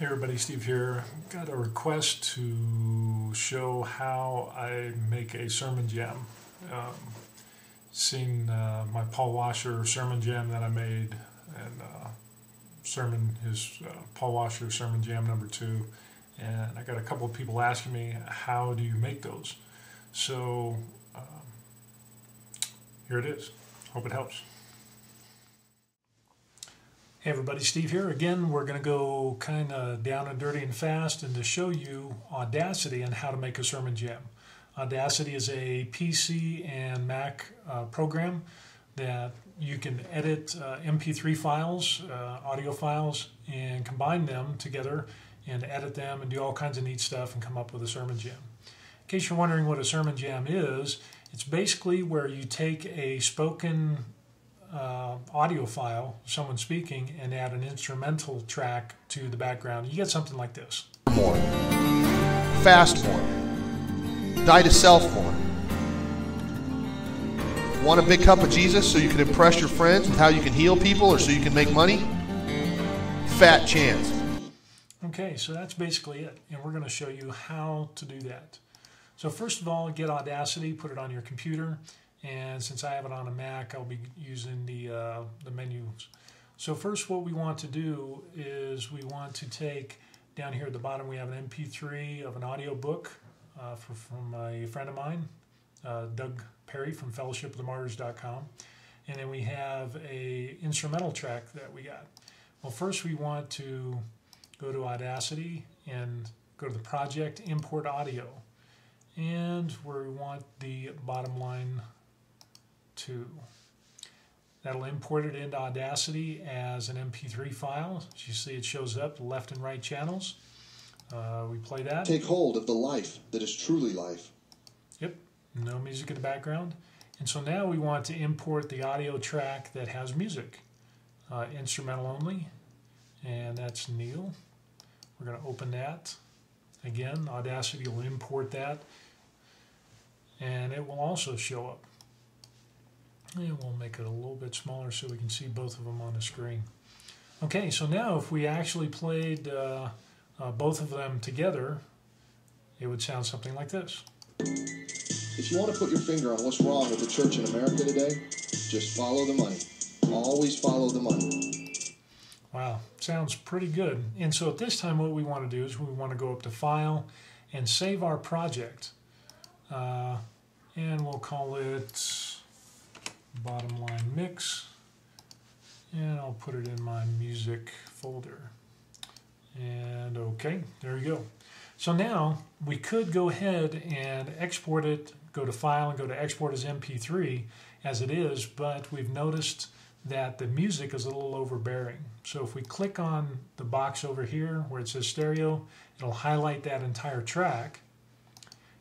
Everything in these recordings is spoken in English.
Hey everybody, Steve here. Got a request to show how I make a sermon jam. Seen my Paul Washer sermon jam that I made, and Paul Washer sermon jam number 2, and I got a couple of people asking me, how do you make those? So here it is. Hope it helps. Hey everybody, Steve here. Again, we're going to go kind of down and dirty and fast and to show you Audacity and how to make a sermon jam. Audacity is a PC and Mac program that you can edit MP3 files, audio files, and combine them together and edit them and do all kinds of neat stuff and come up with a sermon jam. In case you're wondering what a sermon jam is, it's basically where you take a spoken audio file, someone speaking, and add an instrumental track to the background. You get something like this. More. Fast more. Die to self more. Want a big cup of Jesus so you can impress your friends with how you can heal people or so you can make money? Fat chance. Okay, so that's basically it, and we're going to show you how to do that. So first of all, get Audacity, put it on your computer. And since I have it on a Mac, I'll be using the menus. So first what we want to do is we want to take, down here at the bottom we have an MP3 of an audio book from a friend of mine, Doug Perry from fellowshipofthemartyrs.com. And then we have a instrumental track that we got. Well, first we want to go to Audacity and go to the project, import audio. And where we want the bottom line 2. That'll import it into Audacity as an MP3 file. As you see, it shows up left and right channels. We play that. Take hold of the life that is truly life. Yep, no music in the background. And so now we want to import the audio track that has music. Instrumental only, and that's Neil. We're going to open that. Again, Audacity will import that, and it will also show up. And we'll make it a little bit smaller so we can see both of them on the screen. Okay, so now if we actually played both of them together, it would sound something like this. If you want to put your finger on what's wrong with the church in America today, just follow the money. Always follow the money. Wow, sounds pretty good. And so at this time what we want to do is we want to go up to File and save our project. And we'll call it Bottom Line Mix, and I'll put it in my music folder. And okay, there we go. So now we could go ahead and export it, go to File and go to Export as MP3 as it is, but we've noticed that the music is a little overbearing. So if we click on the box over here where it says stereo, it'll highlight that entire track.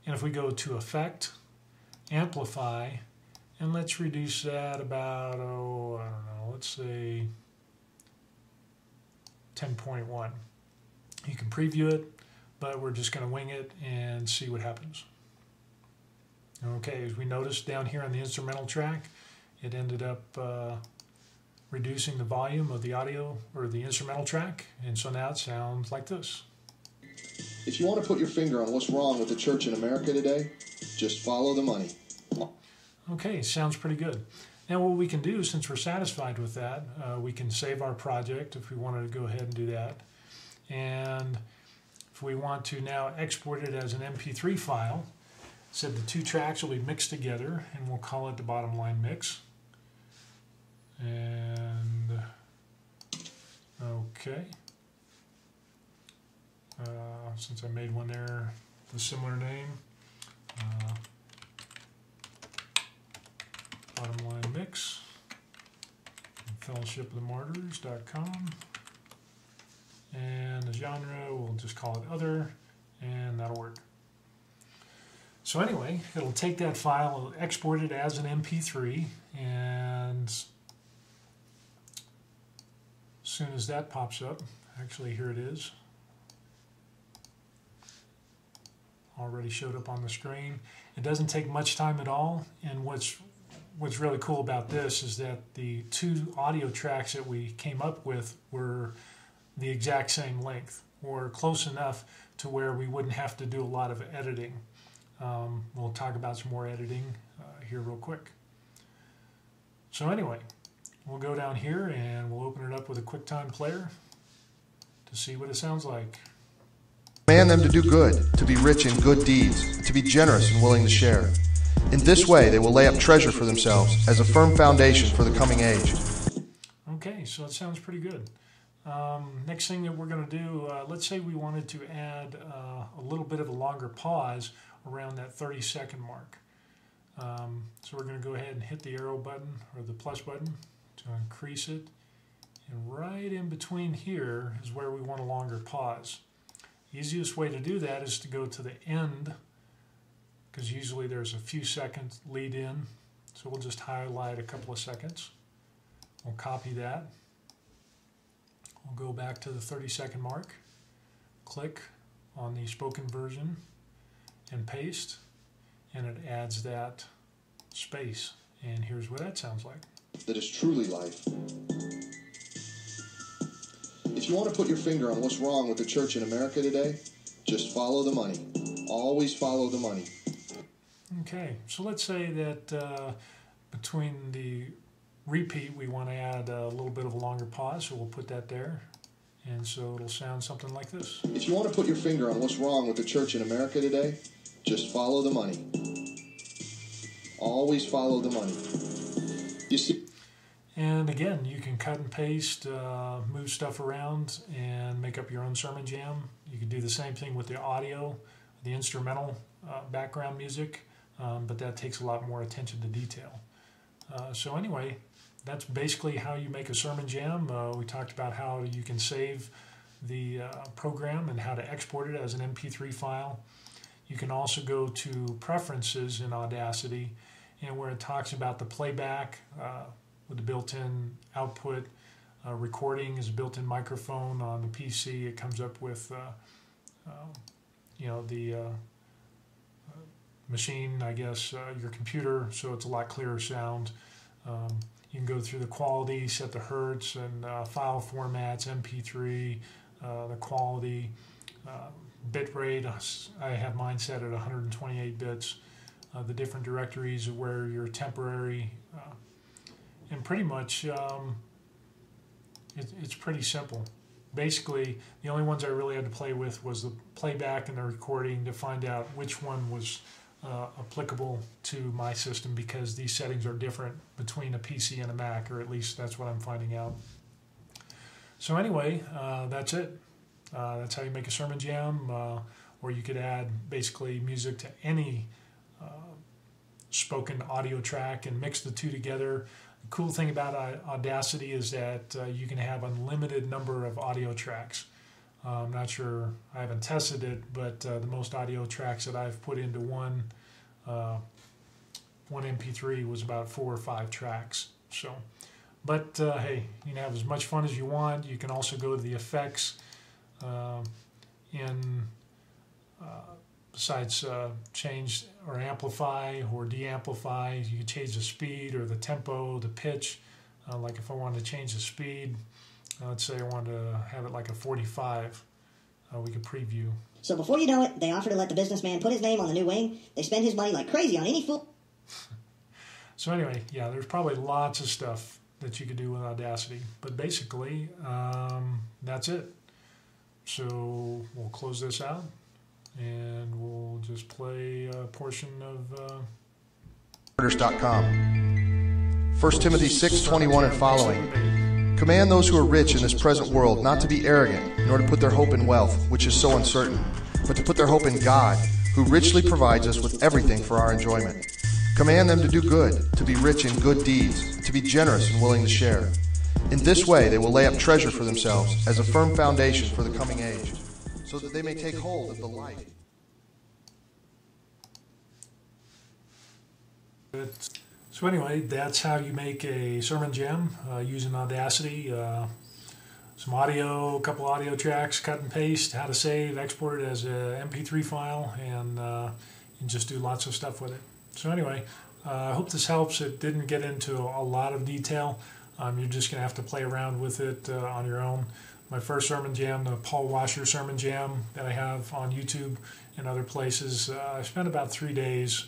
And if we go to Effect, Amplify, and let's reduce that about, I don't know, let's say 10.1. You can preview it, but we're just going to wing it and see what happens. Okay, as we noticed down here on the instrumental track, it ended up reducing the volume of the audio or the instrumental track, and so now it sounds like this. If you want to put your finger on what's wrong with the church in America today, just follow the money. Okay, sounds pretty good. Now what we can do, since we're satisfied with that, we can save our project if we wanted to go ahead and do that. And if we want to now export it as an MP3 file, said the 2 tracks will be mixed together, and we'll call it the Bottom Line Mix. And okay. Since I made one there, the similar name. Bottom Line Mix, fellowshipofthemartyrs.com, and the genre, we'll just call it Other, and that'll work. So anyway, it'll take that file, it'll export it as an MP3, and as soon as that pops up, actually here it is, already showed up on the screen. It doesn't take much time at all, and what's really cool about this is that the 2 audio tracks that we came up with were the exact same length. or close enough to where we wouldn't have to do a lot of editing. We'll talk about some more editing here real quick. So anyway, we'll go down here and we'll open it up with a QuickTime player to see what it sounds like. Command them to do good, to be rich in good deeds, to be generous and willing to share. In this way, they will lay up treasure for themselves as a firm foundation for the coming age. Okay, so it sounds pretty good. Next thing that we're going to do, let's say we wanted to add a little bit of a longer pause around that 30-second mark. So we're going to go ahead and hit the arrow button or the plus button to increase it. And right in between here is where we want a longer pause. The easiest way to do that is to go to the end, because usually there's a few seconds lead in. So we'll just highlight a couple of seconds. We'll copy that. We'll go back to the 30-second mark, click on the spoken version and paste, and it adds that space. And here's what that sounds like. That is truly life. If you want to put your finger on what's wrong with the church in America today, just follow the money. Always follow the money. Okay, so let's say that between the repeat we want to add a little bit of a longer pause, so we'll put that there. And so it'll sound something like this. If you want to put your finger on what's wrong with the church in America today, just follow the money. Always follow the money. You see. And again, you can cut and paste, move stuff around, and make up your own sermon jam. You can do the same thing with the audio, the instrumental background music, but that takes a lot more attention to detail. So anyway, that's basically how you make a sermon jam. We talked about how you can save the program and how to export it as an MP3 file. You can also go to Preferences in Audacity, and where it talks about the playback with the built-in output. Recording is a built-in microphone on the PC. It comes up with the machine, I guess, your computer, so it's a lot clearer sound. You can go through the quality, set the hertz and file formats, MP3, the quality, bit rate. I have mine set at 128 bits. The different directories of where you're temporary, and pretty much it's pretty simple. Basically, the only ones I really had to play with was the playback and the recording to find out which one was applicable to my system, because these settings are different between a PC and a Mac, or at least that's what I'm finding out. So anyway, that's it. That's how you make a sermon jam, or you could add basically music to any spoken audio track and mix the two together. The cool thing about Audacity is that you can have unlimited number of audio tracks. I'm not sure, I haven't tested it, but the most audio tracks that I've put into one MP3 was about 4 or 5 tracks. So, but hey, you can have as much fun as you want. You can also go to the effects besides change or amplify or de-amplify. You can change the speed or the tempo, the pitch. Like if I wanted to change the speed, let's say I wanted to have it like a 45, we could preview. So before you know it, they offer to let the businessman put his name on the new wing. They spend his money like crazy on any fool. So anyway, yeah, there's probably lots of stuff that you could do with Audacity. But basically, that's it. So we'll close this out, and we'll just play a portion of... Orders.com. 1 Timothy 6:21 and following. Command those who are rich in this present world not to be arrogant, nor to put their hope in wealth, which is so uncertain, but to put their hope in God, who richly provides us with everything for our enjoyment. Command them to do good, to be rich in good deeds, to be generous and willing to share. In this way they will lay up treasure for themselves as a firm foundation for the coming age, so that they may take hold of the light. So anyway, that's how you make a sermon jam using Audacity. Some audio, a couple audio tracks, cut and paste, how to save, export it as a MP3 file, and just do lots of stuff with it. So anyway, I hope this helps. It didn't get into a lot of detail. You're just going to have to play around with it on your own. my first sermon jam, the Paul Washer sermon jam that I have on YouTube and other places. I spent about 3 days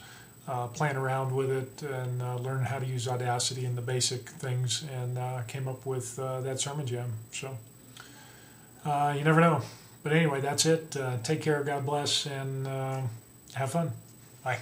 playing around with it and learning how to use Audacity and the basic things, and came up with that sermon jam. So you never know. But anyway, that's it. Take care, God bless, and have fun. Bye.